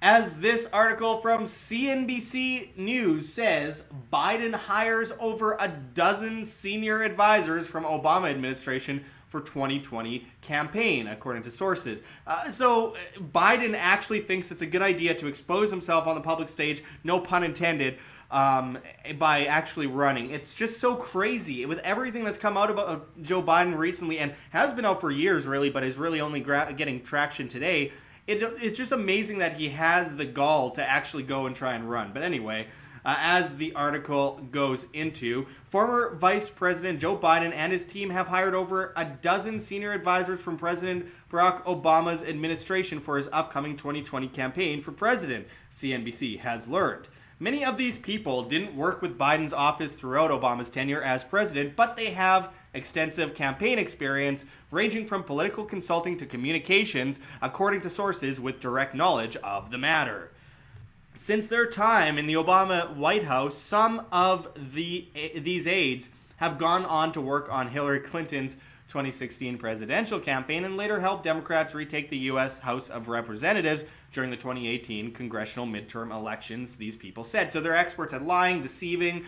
As this article from CNBC News says, Biden hires over a dozen senior advisors from Obama administration for 2020 campaign, according to sources. So Biden actually thinks it's a good idea to expose himself on the public stage, no pun intended, by actually running. It's just so crazy with everything that's come out about Joe Biden recently, and has been out for years really, but is really only getting traction today. It's just amazing that he has the gall to actually go and try and run. But anyway, as the article goes into, former Vice President Joe Biden and his team have hired over a dozen senior advisors from President Barack Obama's administration for his upcoming 2020 campaign for president, CNBC has learned. Many of these people didn't work with Biden's office throughout Obama's tenure as president, but they have extensive campaign experience ranging from political consulting to communications, according to sources with direct knowledge of the matter. Since their time in the Obama White House, some of these aides have gone on to work on Hillary Clinton's 2016 presidential campaign and later helped Democrats retake the U.S. House of Representatives during the 2018 congressional midterm elections, these people said. So they're experts at lying, deceiving,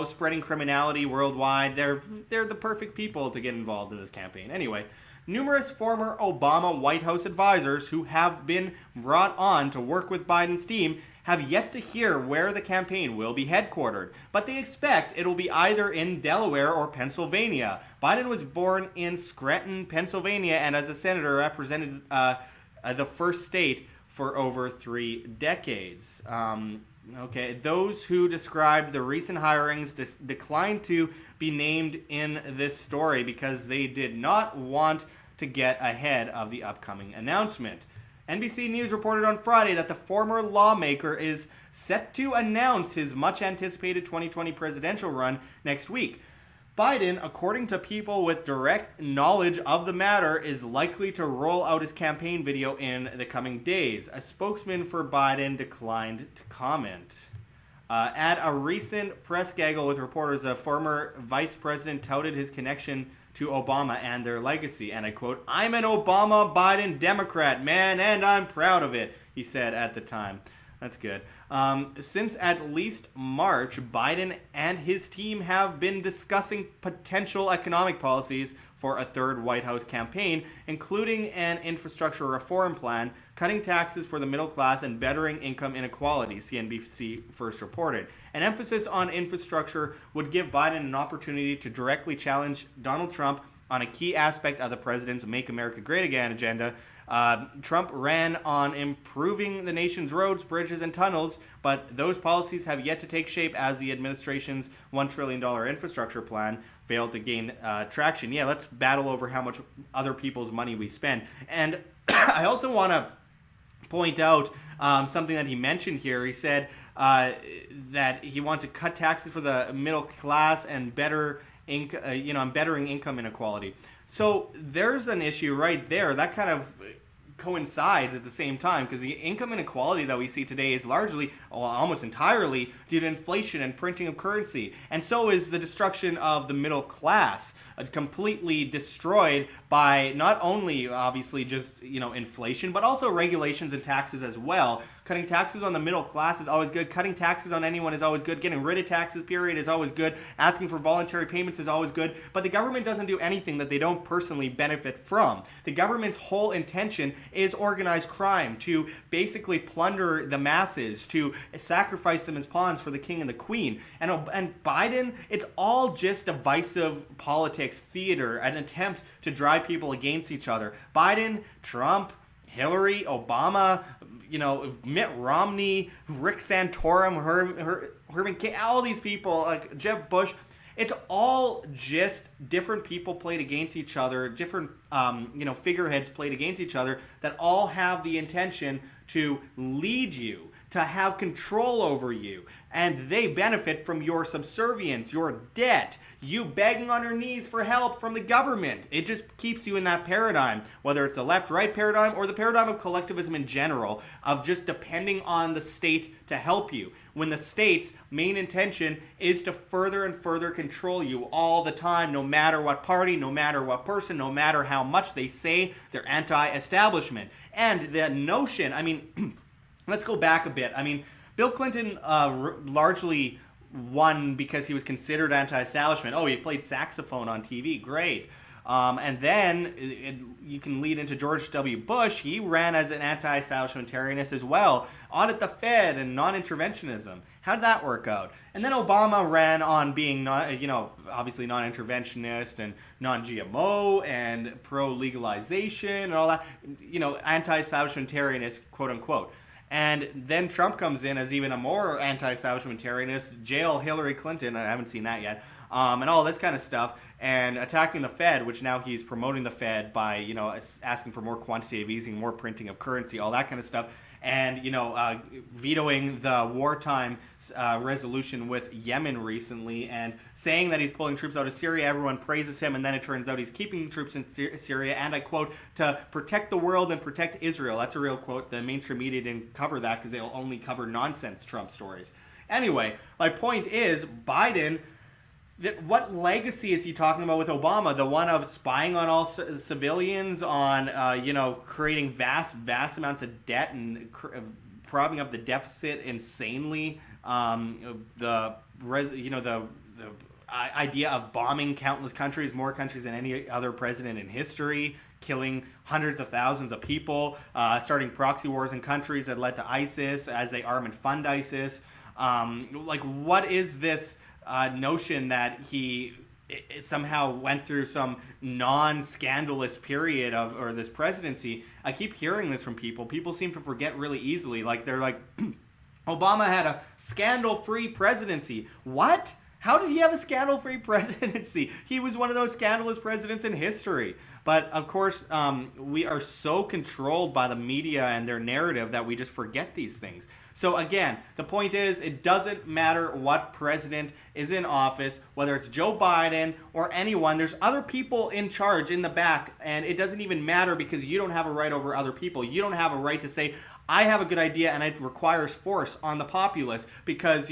spreading criminality worldwide. They're the perfect people to get involved in this campaign. Anyway, numerous former Obama White House advisors who have been brought on to work with Biden's team have yet to hear where the campaign will be headquartered, but they expect it will be either in Delaware or Pennsylvania. Biden was born in Scranton, Pennsylvania, and as a senator represented the first state for over 3 decades. Those who described the recent hirings declined to be named in this story because they did not want to get ahead of the upcoming announcement. NBC News reported on Friday that the former lawmaker is set to announce his much-anticipated 2020 presidential run next week. Biden, according to people with direct knowledge of the matter, is likely to roll out his campaign video in the coming days. A spokesman for Biden declined to comment. At a recent press gaggle with reporters, a former vice president touted his connection to Obama and their legacy, and I quote, "I'm an Obama-Biden Democrat, man, and I'm proud of it," he said at the time. That's good. Since at least March, Biden and his team have been discussing potential economic policies for a third White House campaign, including an infrastructure reform plan, cutting taxes for the middle class, and bettering income inequality, CNBC first reported. An emphasis on infrastructure would give Biden an opportunity to directly challenge Donald Trump on a key aspect of the president's Make America Great Again agenda. Trump ran on improving the nation's roads, bridges, and tunnels, but those policies have yet to take shape as the administration's $1 trillion infrastructure plan failed to gain traction. Yeah, let's battle over how much other people's money we spend. And I also want to point out something that he mentioned here. He said that he wants to cut taxes for the middle class and bettering income inequality. So there's an issue right there that kind of coincides at the same time, because the income inequality that we see today is largely, almost entirely, due to inflation and printing of currency. And so is the destruction of the middle class, completely destroyed by not only, obviously, just, inflation, but also regulations and taxes as well. Cutting taxes on the middle class is always good. Cutting taxes on anyone is always good. Getting rid of taxes, period, is always good. Asking for voluntary payments is always good. But the government doesn't do anything that they don't personally benefit from. The government's whole intention is organized crime, to basically plunder the masses, to sacrifice them as pawns for the king and the queen. And Biden, it's all just divisive politics, theater, an attempt to drive people against each other. Biden, Trump, Hillary, Obama, Mitt Romney, Rick Santorum, Herman Cain, all these people, like Jeb Bush. It's all just different people played against each other, different, figureheads played against each other that all have the intention to lead you, to have control over you. And they benefit from your subservience, your debt, you begging on your knees for help from the government. It just keeps you in that paradigm, whether it's the left-right paradigm or the paradigm of collectivism in general, of just depending on the state to help you, when the state's main intention is to further and further control you all the time, no matter what party, no matter what person, no matter how much they say they're anti-establishment. And the notion, let's go back a bit. I mean, Bill Clinton largely won because he was considered anti-establishment. Oh, he played saxophone on TV. Great. And then you can lead into George W. Bush. He ran as an anti-establishmentarianist as well. Audit the Fed and non-interventionism. How did that work out? And then Obama ran on being, obviously non-interventionist and non-GMO and pro-legalization and all that, anti-establishmentarianist, quote unquote. And then Trump comes in as even a more anti-establishmentarianist, jail Hillary Clinton, I haven't seen that yet, and all this kind of stuff, and attacking the Fed, which now he's promoting the Fed by, asking for more quantitative easing, more printing of currency, all that kind of stuff, and, vetoing the wartime resolution with Yemen recently, and saying that he's pulling troops out of Syria. Everyone praises him, and then it turns out he's keeping troops in Syria, and I quote, to protect the world and protect Israel. That's a real quote. The mainstream media didn't cover that because they'll only cover nonsense Trump stories. Anyway, my point is, Biden... what legacy is he talking about with Obama? The one of spying on all civilians, on creating vast amounts of debt and propping up the deficit insanely. The idea of bombing countless countries, more countries than any other president in history, killing hundreds of thousands of people, starting proxy wars in countries that led to ISIS as they arm and fund ISIS. What is this? Notion that he somehow went through some non-scandalous period or this presidency. I keep hearing this from people. People seem to forget really easily. They're like, Obama had a scandal-free presidency. What? How did he have a scandal-free presidency? He was one of those scandalous presidents in history. But, of course, we are so controlled by the media and their narrative that we just forget these things. So, again, the point is, it doesn't matter what president is in office, whether it's Joe Biden or anyone. There's other people in charge in the back, and it doesn't even matter because you don't have a right over other people. You don't have a right to say, I have a good idea and it requires force on the populace because,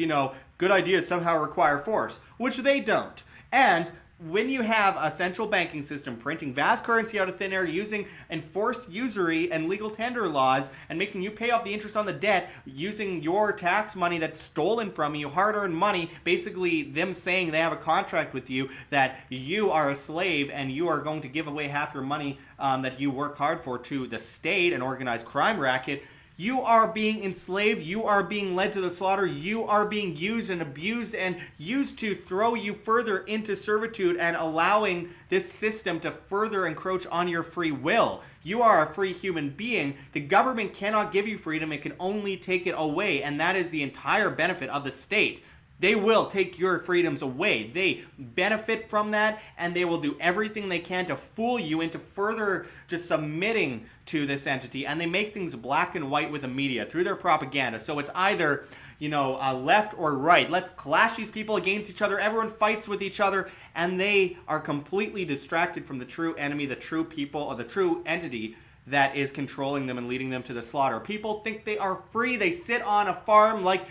good ideas somehow require force, which they don't. And when you have a central banking system printing vast currency out of thin air, using enforced usury and legal tender laws, and making you pay off the interest on the debt, using your tax money that's stolen from you, hard-earned money, basically them saying they have a contract with you, that you are a slave and you are going to give away half your money that you work hard for to the state, an organized crime racket. You are being enslaved. You are being led to the slaughter. You are being used and abused and used to throw you further into servitude and allowing this system to further encroach on your free will. You are a free human being. The government cannot give you freedom. It can only take it away, and that is the entire benefit of the state. They will take your freedoms away. They benefit from that, and they will do everything they can to fool you into further just submitting to this entity. And they make things black and white with the media through their propaganda. So it's either, left or right. Let's clash these people against each other. Everyone fights with each other, and they are completely distracted from the true enemy, the true people, or the true entity that is controlling them and leading them to the slaughter. People think they are free. They sit on a farm like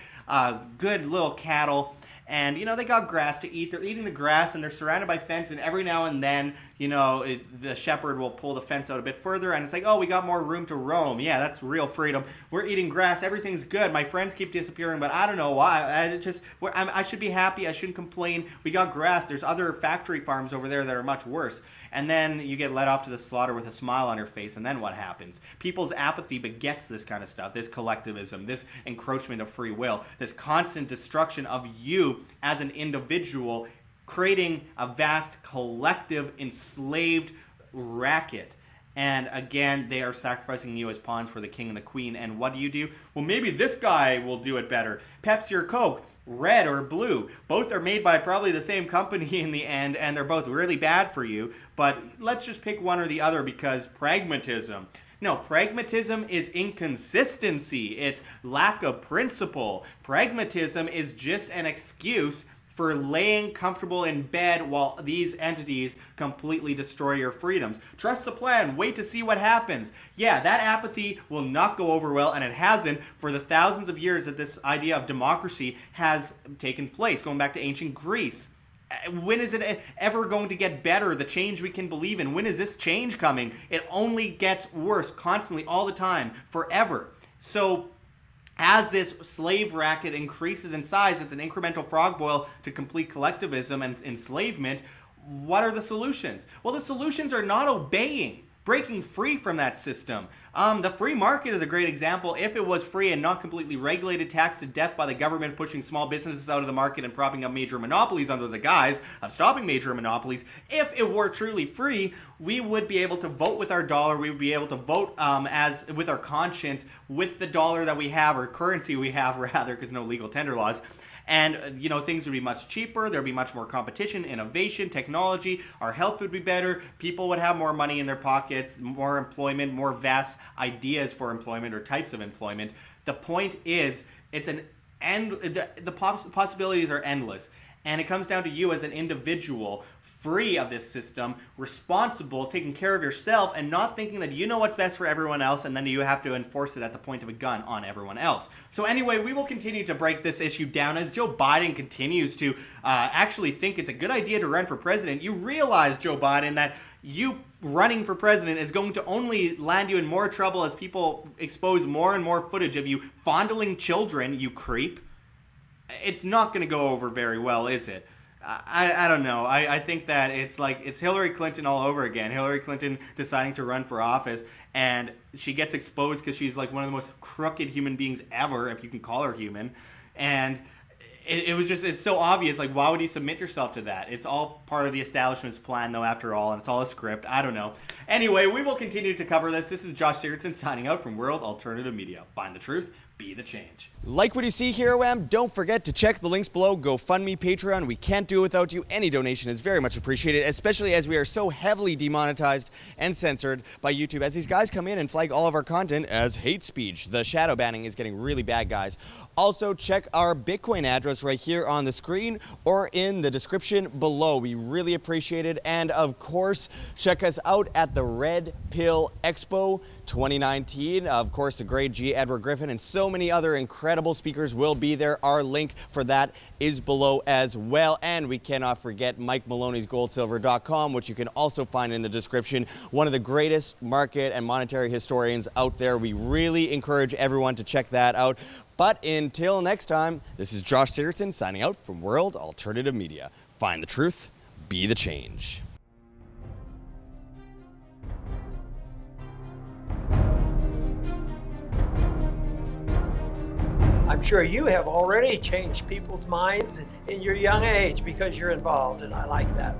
good little cattle, and they got grass to eat. They're eating the grass, and they're surrounded by fence, and every now and then the shepherd will pull the fence out a bit further, and it's like, oh, we got more room to roam. Yeah, that's real freedom. We're eating grass. Everything's good. My friends keep disappearing, but I don't know why. I should be happy. I shouldn't complain. We got grass. There's other factory farms over there that are much worse. And then you get led off to the slaughter with a smile on your face, and then what happens? People's apathy begets this kind of stuff, this collectivism, this encroachment of free will, this constant destruction of you as an individual, creating a vast collective enslaved racket. And again, they are sacrificing you as pawns for the king and the queen. And what do? Well, maybe this guy will do it better. Pepsi or Coke, red or blue. Both are made by probably the same company in the end, and they're both really bad for you. But let's just pick one or the other because pragmatism. No, pragmatism is inconsistency. It's lack of principle. Pragmatism is just an excuse for laying comfortable in bed while these entities completely destroy your freedoms. Trust the plan. Wait to see what happens. Yeah, that apathy will not go over well, and it hasn't for the thousands of years that this idea of democracy has taken place, going back to ancient Greece. When is it ever going to get better, the change we can believe in? When is this change coming? It only gets worse constantly, all the time, forever. So as this slave racket increases in size, it's an incremental frog boil to complete collectivism and enslavement. What are the solutions? Well, the solutions are not obeying, breaking free from that system. The free market is a great example. If it was free and not completely regulated, taxed to death by the government, pushing small businesses out of the market and propping up major monopolies under the guise of stopping major monopolies, if it were truly free, we would be able to vote with our dollar. We would be able to vote as with our conscience with the dollar that we have, or currency we have rather, because no legal tender laws. And, things would be much cheaper. There'd be much more competition, innovation, technology. Our health would be better. People would have more money in their pockets, more employment, more vast ideas for employment or types of employment. The point is, the possibilities are endless. And it comes down to you as an individual, free of this system, responsible, taking care of yourself, and not thinking that you know what's best for everyone else, and then you have to enforce it at the point of a gun on everyone else. So anyway, we will continue to break this issue down as Joe Biden continues to actually think it's a good idea to run for president. You realize, Joe Biden, that you running for president is going to only land you in more trouble as people expose more and more footage of you fondling children, you creep. It's not going to go over very well, is it? I don't know. I think that it's Hillary Clinton all over again. Hillary Clinton deciding to run for office, and she gets exposed because she's like one of the most crooked human beings ever, if you can call her human. And it's so obvious. Like, why would you submit yourself to that? It's all part of the establishment's plan, though, after all, and it's all a script. I don't know. Anyway, we will continue to cover this. This is Josh Sigurdson signing out from World Alternative Media. Find the truth. Be the change. Like what you see here, WAM? Don't forget to check the links below. GoFundMe, Patreon. We can't do it without you. Any donation is very much appreciated, especially as we are so heavily demonetized and censored by YouTube, as these guys come in and flag all of our content as hate speech. The shadow banning is getting really bad, guys. Also, check our Bitcoin address right here on the screen or in the description below. We really appreciate it. And of course, check us out at the Red Pill Expo 2019. Of course, the great G. Edward Griffin and so many other incredible speakers will be there. Our link for that is below as well. And we cannot forget Mike Maloney's goldsilver.com, which you can also find in the description. One of the greatest market and monetary historians out there. We really encourage everyone to check that out. But until next time, this is Josh Sigurdson signing out from World Alternative Media. Find the truth, be the change. I'm sure you have already changed people's minds in your young age because you're involved, and I like that.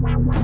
Thank you.